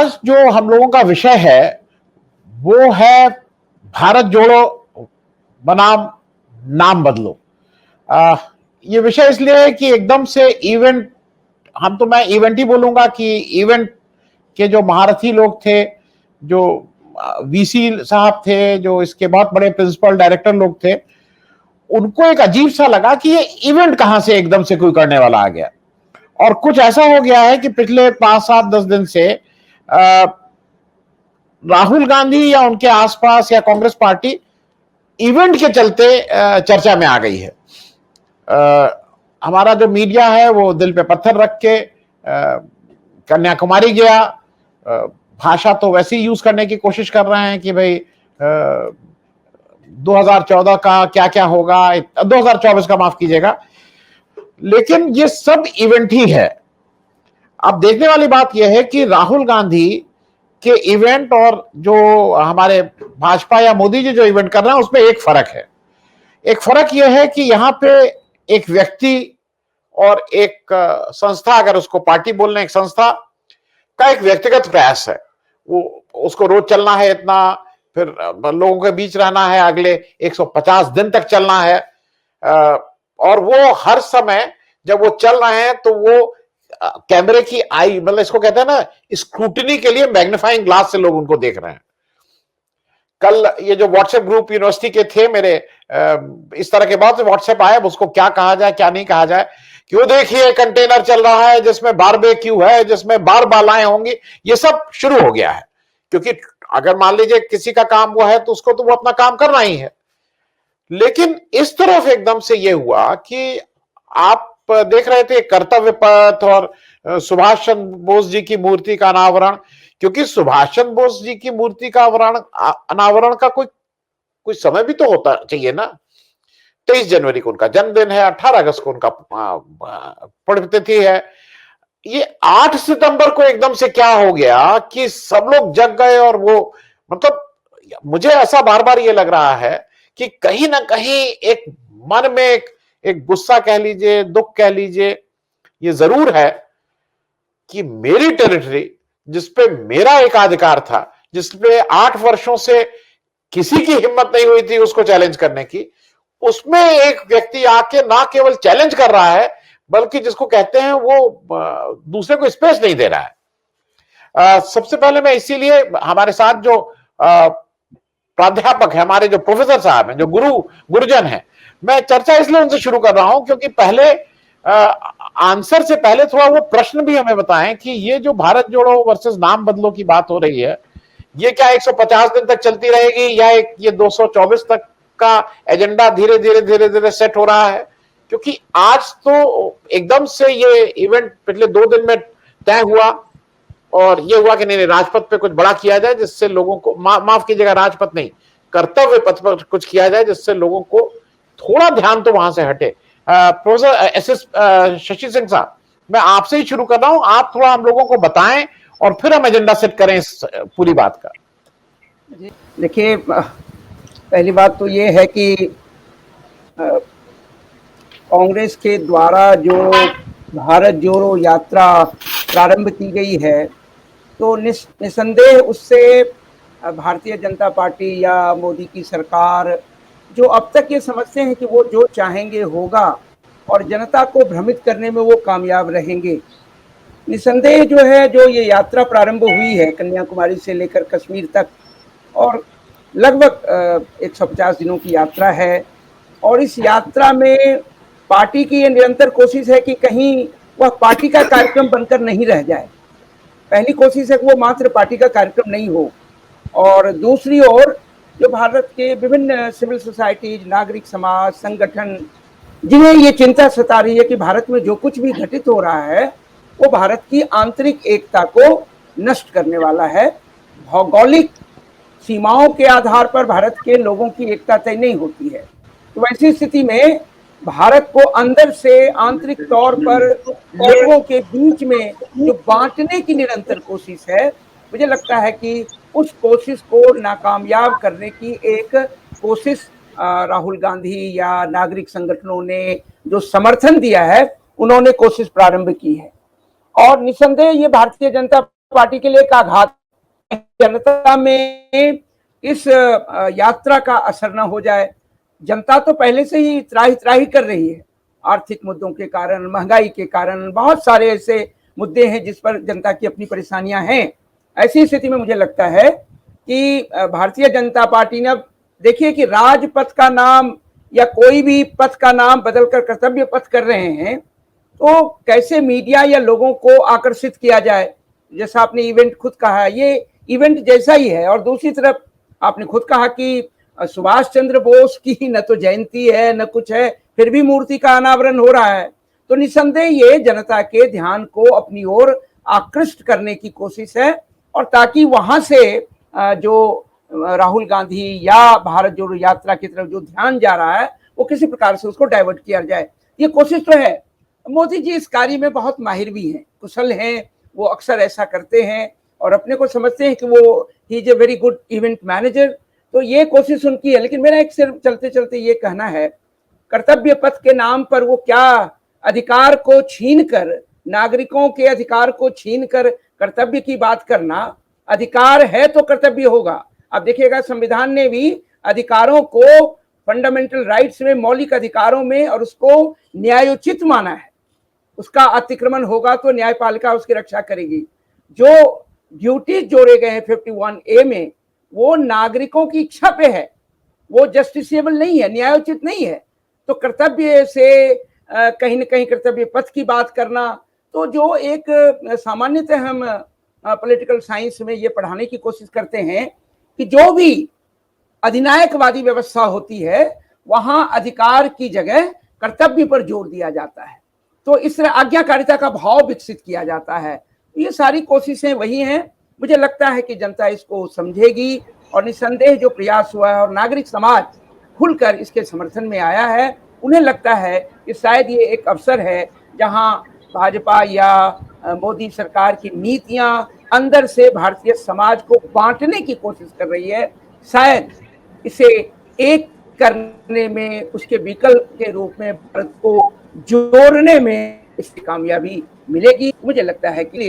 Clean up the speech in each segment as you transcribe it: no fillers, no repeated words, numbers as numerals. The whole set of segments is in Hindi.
आज जो हम लोगों का विषय है वो है भारत जोड़ो बनाम नाम बदलो। आ, ये विषय इसलिए है कि एकदम से इवेंट, मैं इवेंट ही बोलूंगा कि इवेंट के जो महारथी लोग थे, जो वीसी साहब थे, जो इसके बहुत बड़े प्रिंसिपल डायरेक्टर लोग थे, उनको एक अजीब सा लगा कि ये इवेंट कहां से एकदम से कोई करने वाला आ गया। और कुछ ऐसा हो गया है कि पिछले 5-7-10 दिन से राहुल गांधी या उनके आसपास या कांग्रेस पार्टी इवेंट के चलते चर्चा में आ गई है। हमारा जो मीडिया है वो दिल पे पत्थर रख के कन्याकुमारी गया, भाषा तो वैसे ही यूज करने की कोशिश कर रहे हैं कि भाई 2014 का क्या क्या होगा, 2024 का माफ कीजिएगा, लेकिन ये सब इवेंट ही है। अब देखने वाली बात यह है कि राहुल गांधी के इवेंट और जो हमारे भाजपा या मोदी जी जो इवेंट कर रहे हैं उसमें एक फर्क है। एक फर्क यह है कि यहां पे एक व्यक्ति और एक संस्था, अगर उसको पार्टी बोलने, एक संस्था का एक व्यक्तिगत प्रयास है। वो उसको रोज चलना है इतना, फिर लोगों के बीच रहना है, अगले 150 दिन तक चलना है, और वो हर समय जब वो चल रहे हैं तो वो कैमरे की आई, मतलब इसको कहते हैं ना, स्क्रूटिनी के लिए मैग्नीफाइंग ग्लास से लोग उनको देख रहे हैं। कल ये जो व्हाट्सएप ग्रुप यूनिवर्सिटी के थे मेरे, इस तरह के बहुत व्हाट्सएप आए, उसको क्या कहा जाए क्या नहीं कहा जाए, क्यों देखिए कंटेनर चल रहा है जिसमें बारबेक्यू है, जिसमें बार बालाएं होंगी, ये सब शुरू हो गया है। क्योंकि अगर मान लीजिए किसी का काम वो है तो उसको तो वो अपना काम करना ही है। लेकिन इस तरफ एकदम से ये हुआ कि आप देख रहे थे कर्तव्य पथ और सुभाष चंद्र बोस जी की मूर्ति का अनावरण, क्योंकि सुभाष चंद्र बोस जी की मूर्ति का अनावरण का कोई समय भी तो होता चाहिए ना। 23 जनवरी को उनका जन्मदिन है, 18 अगस्त को उनका पुण्यतिथि है। ये 8 सितंबर को एकदम से क्या हो गया कि सब लोग जग गए, और वो मतलब मुझे ऐसा बार बार ये लग रहा है कि कहीं ना कहीं एक मन में एक गुस्सा कह लीजिए, दुख कह लीजिए, ये जरूर है कि मेरी टेरिटरी जिसपे मेरा एकाधिकार था, जिसपे 8 वर्षों से किसी की हिम्मत नहीं हुई थी उसको चैलेंज करने की, उसमें एक व्यक्ति आके ना केवल चैलेंज कर रहा है बल्कि जिसको कहते हैं वो दूसरे को स्पेस नहीं दे रहा है। सबसे पहले मैं इसीलिए हमारे साथ जो प्राध्यापक है, हमारे जो प्रोफेसर साहब हैं, जो गुरुजन हैं, मैं चर्चा इसलिए उनसे शुरू कर रहा हूं क्योंकि पहले आंसर से पहले थोड़ा वो प्रश्न भी हमें बताएं कि ये जो भारत जोड़ो वर्सेस नाम बदलो की बात हो रही है, ये क्या 150 दिन तक चलती रहेगी या ये 224 तक का एजेंडा धीरे धीरे सेट हो रहा है? क्योंकि आज तो एकदम से ये इवेंट पिछले 2 दिन में तय हुआ, और ये हुआ कि नहीं राजपथ पे कुछ बड़ा किया जाए जिससे लोगों को माफ कीजिएगा, राजपथ नहीं, कर्तव्य पथ पर कुछ किया जाए जिससे लोगों को थोड़ा ध्यान तो वहां से हटे। प्रोफेसर एसएस शशि सिंह साहब, मैं आपसे ही शुरू कर रहा हूं, आप थोड़ा हम लोगों को बताएं और फिर हम एजेंडा सेट करें इस पूरी बात का। देखिए, पहली बात तो ये है कि कांग्रेस के द्वारा जो भारत जोड़ो यात्रा प्रारंभ की गई है, तो निसंदेह उससे भारतीय जनता पार्टी या मोदी की सरकार, जो अब तक ये समझते हैं कि वो जो चाहेंगे होगा और जनता को भ्रमित करने में वो कामयाब रहेंगे, निसंदेह जो है, जो ये यात्रा प्रारंभ हुई है कन्याकुमारी से लेकर कश्मीर तक, और लगभग 150 दिनों की यात्रा है, और इस यात्रा में पार्टी की ये निरंतर कोशिश है कि कहीं वह पार्टी का कार्यक्रम बनकर नहीं रह जाए। पहली कोशिश है कि वो मात्र पार्टी का कार्यक्रम नहीं हो, और दूसरी ओर जो भारत के विभिन्न सिविल सोसाइटीज, नागरिक समाज संगठन, जिन्हें ये चिंता सता रही है कि भारत में जो कुछ भी घटित हो रहा है वो भारत की आंतरिक एकता को नष्ट करने वाला है। भौगोलिक सीमाओं के आधार पर भारत के लोगों की एकता तय नहीं होती है, तो ऐसी स्थिति में भारत को अंदर से आंतरिक तौर पर लोगों के बीच में जो बांटने की निरंतर कोशिश है, मुझे लगता है कि उस कोशिश को नाकामयाब करने की एक कोशिश राहुल गांधी या नागरिक संगठनों ने जो समर्थन दिया है, उन्होंने कोशिश प्रारंभ की है। और निसंदेह ये भारतीय जनता पार्टी के लिए एक आघात, जनता में इस यात्रा का असर न हो जाए। जनता तो पहले से ही त्राही त्राही कर रही है, आर्थिक मुद्दों के कारण, महंगाई के कारण, बहुत सारे ऐसे मुद्दे हैं जिस पर जनता की अपनी परेशानियां हैं। ऐसी स्थिति में मुझे लगता है कि भारतीय जनता पार्टी ने, अब देखिए कि राजपथ का नाम या कोई भी पथ का नाम बदलकर कर्तव्य पथ कर रहे हैं, तो कैसे मीडिया या लोगों को आकर्षित किया जाए। जैसा आपने इवेंट खुद कहा, ये इवेंट जैसा ही है। और दूसरी तरफ आपने खुद कहा कि सुभाष चंद्र बोस की न तो जयंती है न कुछ है, फिर भी मूर्ति का अनावरण हो रहा है। तो निसंदेह ये जनता के ध्यान को अपनी ओर आकृष्ट करने की कोशिश है, और ताकि वहां से जो राहुल गांधी या भारत जोड़ो यात्रा की तरफ जो ध्यान जा रहा है वो किसी प्रकार से उसको डाइवर्ट किया जाए, ये कोशिश तो है। मोदी जी इस कार्य में बहुत माहिर भी हैं, कुशल हैं, वो अक्सर ऐसा करते हैं और अपने को समझते हैं कि वो he is a very good event manager. तो ये कोशिश उनकी है। लेकिन मेरा एक सिर्फ चलते चलते ये कहना है, कर्तव्य पथ के नाम पर वो क्या अधिकार को छीनकर, नागरिकों के अधिकार को छीनकर कर्तव्य की बात करना, अधिकार है तो कर्तव्य होगा। अब देखिएगा संविधान ने भी अधिकारों को फंडामेंटल राइट्स में, मौलिक अधिकारों में, और उसको न्यायोचित माना है। उसका अतिक्रमण होगा तो न्यायपालिका उसकी रक्षा करेगी। जो ड्यूटीज जोड़े गए हैं 51A में, वो नागरिकों की इच्छा पे है, वो जस्टिसेबल नहीं है, न्यायोचित नहीं है। तो कर्तव्य से कहीं ना कहीं कर्तव्य पथ की बात करना, तो जो एक सामान्यतः हम पॉलिटिकल साइंस में ये पढ़ाने की कोशिश करते हैं कि जो भी अधिनायकवादी व्यवस्था होती है वहां अधिकार की जगह कर्तव्य पर जोर दिया जाता है, तो इस तरह आज्ञाकारिता का भाव विकसित किया जाता है। ये सारी कोशिशें वही हैं। मुझे लगता है कि जनता इसको समझेगी, और निसंदेह जो प्रयास हुआ है और नागरिक समाज खुलकर इसके समर्थन में आया है, उन्हें लगता है कि शायद ये एक अवसर है जहां भाजपा या मोदी सरकार की नीतियां अंदर से भारतीय समाज को बांटने की कोशिश कर रही है। शायद इसे एक करने में, उसके विकल्प के रूप में भारत को जोड़ने में इसकी कामयाबी मिलेगी। मुझे लगता है कि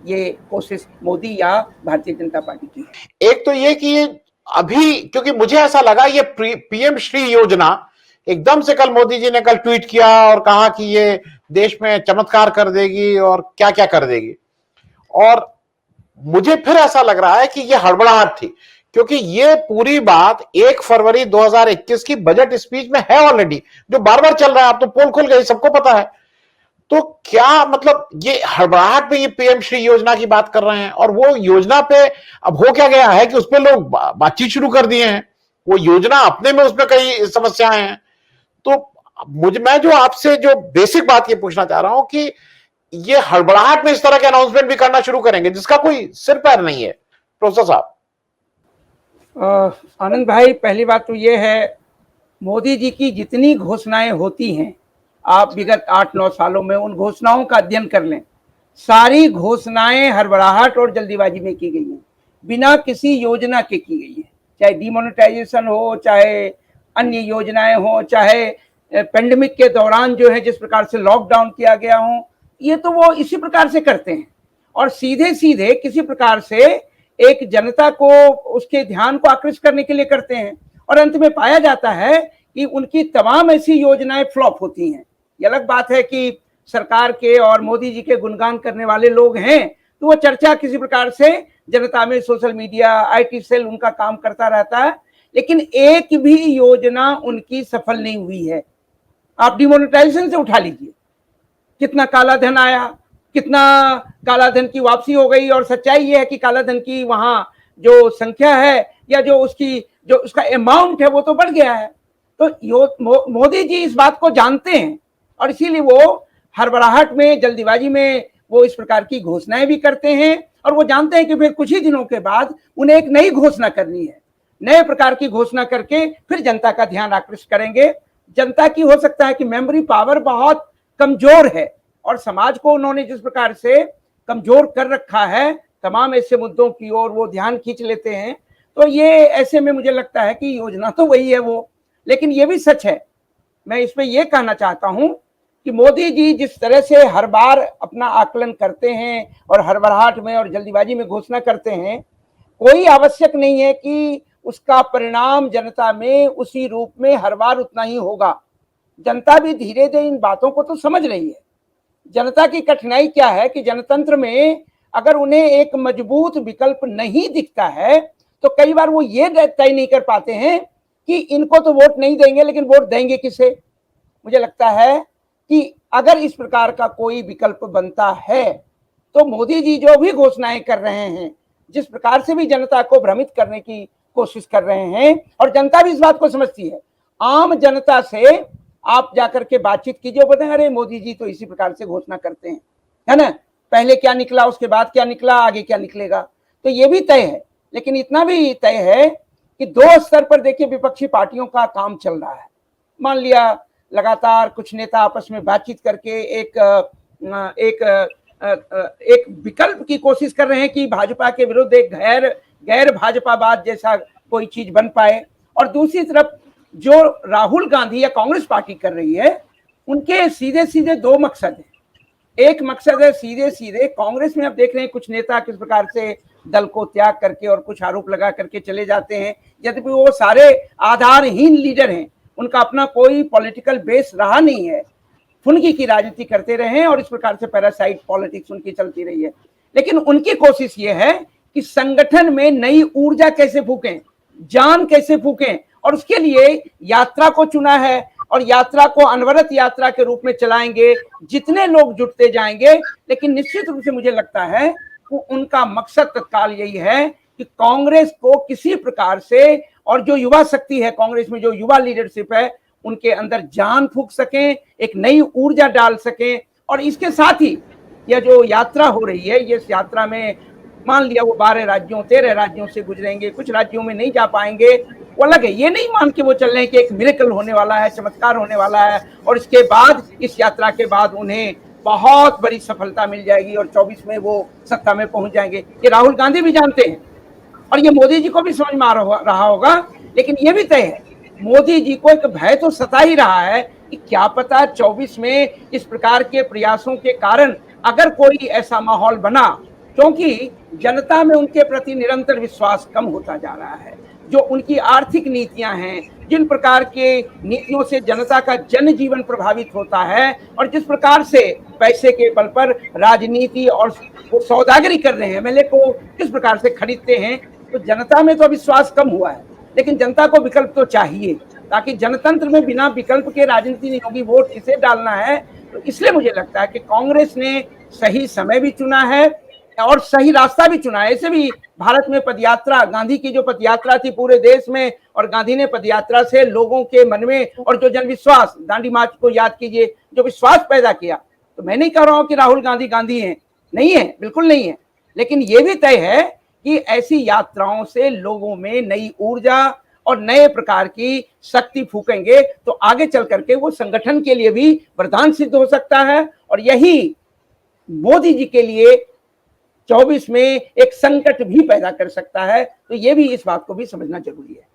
ये कोशिश मोदी या भारतीय जनता पार्टी की है। एक तो ये कि अभी, क्योंकि मुझे ऐसा लगा ये पीएम श्री योजना एकदम से कल मोदी जी ने कल ट्वीट किया और कहा कि ये देश में चमत्कार कर देगी और क्या क्या कर देगी, और मुझे फिर ऐसा लग रहा है कि ये हड़बड़ाहट थी, क्योंकि ये पूरी बात 1 फरवरी 2021 की बजट स्पीच में है ऑलरेडी, जो बार बार चल रहा है। अब तो पोल खुल गई, सबको पता है। तो क्या मतलब ये हड़बड़ाहट में ये पीएम श्री योजना की बात कर रहे हैं, और वो योजना पे अब हो क्या गया है कि उस पर लोग बातचीत शुरू कर दिए हैं। वो योजना अपने में, उसमें कई समस्याएं हैं। तो मैं जो आपसे जो बेसिक बात ये पूछना चाह रहा हूं कि ये हड़बड़ाहट में इस तरह के अनाउंसमेंट भी करना शुरू करेंगे जिसका कोई सिर पैर नहीं है, प्रोफेसर साहब? आनंद भाई, पहली बात तो ये है, मोदी जी की जितनी घोषणाएं होती हैं, आप विगत 8-9 सालों में उन घोषणाओं का अध्ययन कर लें, सारी घोषणाएं हड़बड़ाहट और जल्दीबाजी में की गई हैं, बिना किसी योजना के की गई है। चाहे डिमोनेटाइजेशन हो, चाहे अन्य योजनाएं हो, चाहे पेंडेमिक के दौरान जो है जिस प्रकार से लॉकडाउन किया गया हो, ये तो वो इसी प्रकार से करते हैं, और सीधे सीधे किसी प्रकार से एक जनता को, उसके ध्यान को आकृष्ट करने के लिए करते हैं। और अंत में पाया जाता है कि उनकी तमाम ऐसी योजनाएं फ्लॉप होती हैं। ये अलग बात है कि सरकार के और मोदी जी के गुणगान करने वाले लोग हैं, तो वो चर्चा किसी प्रकार से जनता में, सोशल मीडिया, आईटी सेल उनका काम करता रहता है, लेकिन एक भी योजना उनकी सफल नहीं हुई है। आप डिमोनेटाइजेशन से उठा लीजिए, कितना काला धन आया, कितना काला धन की वापसी हो गई, और सच्चाई ये है कि काला धन की वहां जो संख्या है या जो उसका अमाउंट है वो तो बढ़ गया है। तो मोदी जी इस बात को जानते हैं, और इसीलिए वो हड़बड़ाहट में, जल्दीबाजी में वो इस प्रकार की घोषणाएं भी करते हैं, और वो जानते हैं कि फिर कुछ ही दिनों के बाद उन्हें एक नई घोषणा करनी है, नए प्रकार की घोषणा करके फिर जनता का ध्यान आकृष्ट करेंगे। जनता की हो सकता है कि मेमोरी पावर बहुत कमजोर है, और समाज को उन्होंने जिस प्रकार से कमजोर कर रखा है, तमाम ऐसे मुद्दों की ओर वो ध्यान खींच लेते हैं। तो ये ऐसे में मुझे लगता है कि योजना तो वही है वो, लेकिन ये भी सच है, मैं इसमें यह कहना चाहता हूं कि मोदी जी जिस तरह से हर बार अपना आकलन करते हैं और हड़बड़ाहट में और जल्दीबाजी में घोषणा करते हैं, कोई आवश्यक नहीं है कि उसका परिणाम जनता में उसी रूप में हर बार उतना ही होगा। जनता भी धीरे धीरे इन बातों को तो समझ रही है। जनता की कठिनाई क्या है कि जनतंत्र में अगर उन्हें एक मजबूत विकल्प नहीं दिखता है तो कई बार वो ये तय नहीं कर पाते हैं कि इनको तो वोट नहीं देंगे, लेकिन वोट देंगे किसे। मुझे लगता है कि अगर इस प्रकार का कोई विकल्प बनता है तो मोदी जी जो भी घोषणाएं कर रहे हैं, जिस प्रकार से भी जनता को भ्रमित करने की कोशिश कर रहे हैं, और जनता भी इस बात को समझती है, आम जनता से आप जाकर के बातचीत कीजिए, बताएं अरे मोदी जी तो इसी प्रकार से घोषणा करते हैं, है ना, पहले क्या निकला, उसके बाद क्या निकला, आगे क्या निकलेगा। तो ये भी तय है। लेकिन इतना भी तय है कि दो स्तर पर देखिए विपक्षी पार्टियों का काम चल रहा है। मान लिया लगातार कुछ नेता आपस में बातचीत करके एक विकल्प की कोशिश कर रहे हैं कि भाजपा के विरुद्ध एक गैर भाजपावाद जैसा कोई चीज बन पाए। और दूसरी तरफ जो राहुल गांधी या कांग्रेस पार्टी कर रही है, उनके सीधे सीधे दो मकसद हैं। एक मकसद है सीधे सीधे कांग्रेस में, आप देख रहे हैं कुछ नेता किस प्रकार से दल को त्याग करके और कुछ आरोप लगा करके चले जाते हैं, यद्यपि वो सारे आधारहीन लीडर हैं, उनका अपना कोई पॉलिटिकल बेस रहा नहीं है, फुनगी की राजनीति करते रहे और इस प्रकार से पैरासाइट पॉलिटिक्स उनकी चलती रही है। लेकिन उनकी कोशिश ये है कि संगठन में नई ऊर्जा कैसे फूकें, जान कैसे फूकें, और उसके लिए यात्रा को चुना है और यात्रा को अनवरत यात्रा के रूप में चलाएंगे, जितने लोग जुटते जाएंगे। लेकिन निश्चित रूप से मुझे लगता है कि उनका मकसद तत्काल यही है कि कांग्रेस को किसी प्रकार से, और जो युवा शक्ति है कांग्रेस में, जो युवा लीडरशिप है, उनके अंदर जान फूंक सकें, एक नई ऊर्जा डाल सकें। और इसके साथ ही यह जो यात्रा हो रही है, ये इस यात्रा में मान लिया वो 12 राज्यों 13 राज्यों से गुजरेंगे, कुछ राज्यों में नहीं जा पाएंगे, वो अलग है। ये नहीं मान के वो चल रहे हैं कि एक मिरेकल होने वाला है, चमत्कार होने वाला है और इसके बाद, इस यात्रा के बाद उन्हें बहुत बड़ी सफलता मिल जाएगी और 24 में वो सत्ता में पहुंच जाएंगे। ये राहुल गांधी भी जानते हैं और ये मोदी जी को भी समझ में आ रहा होगा। लेकिन ये भी तय है, मोदी जी को एक भय तो सता ही रहा है कि क्या पता 24 में इस प्रकार के प्रयासों के कारण अगर कोई ऐसा माहौल बना, क्योंकि जनता में उनके प्रति निरंतर विश्वास कम होता जा रहा है। जो उनकी आर्थिक नीतियां हैं, जिन प्रकार के नीतियों से जनता का जनजीवन प्रभावित होता है और जिस प्रकार से पैसे के बल पर राजनीति और वो सौदागरी कर रहे हैं, एमएलए को किस प्रकार से खरीदते हैं, तो जनता में तो विश्वास कम हुआ है। लेकिन जनता को विकल्प तो चाहिए, ताकि जनतंत्र में बिना विकल्प के राजनीति नहीं होगी, वोट किसे डालना है। तो इसलिए मुझे लगता है कि कांग्रेस ने सही समय भी चुना है और सही रास्ता भी चुना है। ऐसे भी भारत में पदयात्रा, गांधी की जो पदयात्रा थी पूरे देश में, और गांधी ने पदयात्रा से लोगों के मन में और जो जनविश्वास, दांडी मार्च को याद कीजिए, जो विश्वास पैदा किया। तो मैं नहीं कह रहा हूं कि राहुल गांधी गांधी हैं, नहीं है, बिल्कुल नहीं है। लेकिन ये भी तय है कि ऐसी यात्राओं से लोगों में नई ऊर्जा और नए प्रकार की शक्ति फूकेंगे तो आगे चल करके वो संगठन के लिए भी वरदान सिद्ध हो सकता है। और यही मोदी जी के लिए 24 में एक संकट भी पैदा कर सकता है। तो ये भी, इस बात को भी समझना जरूरी है।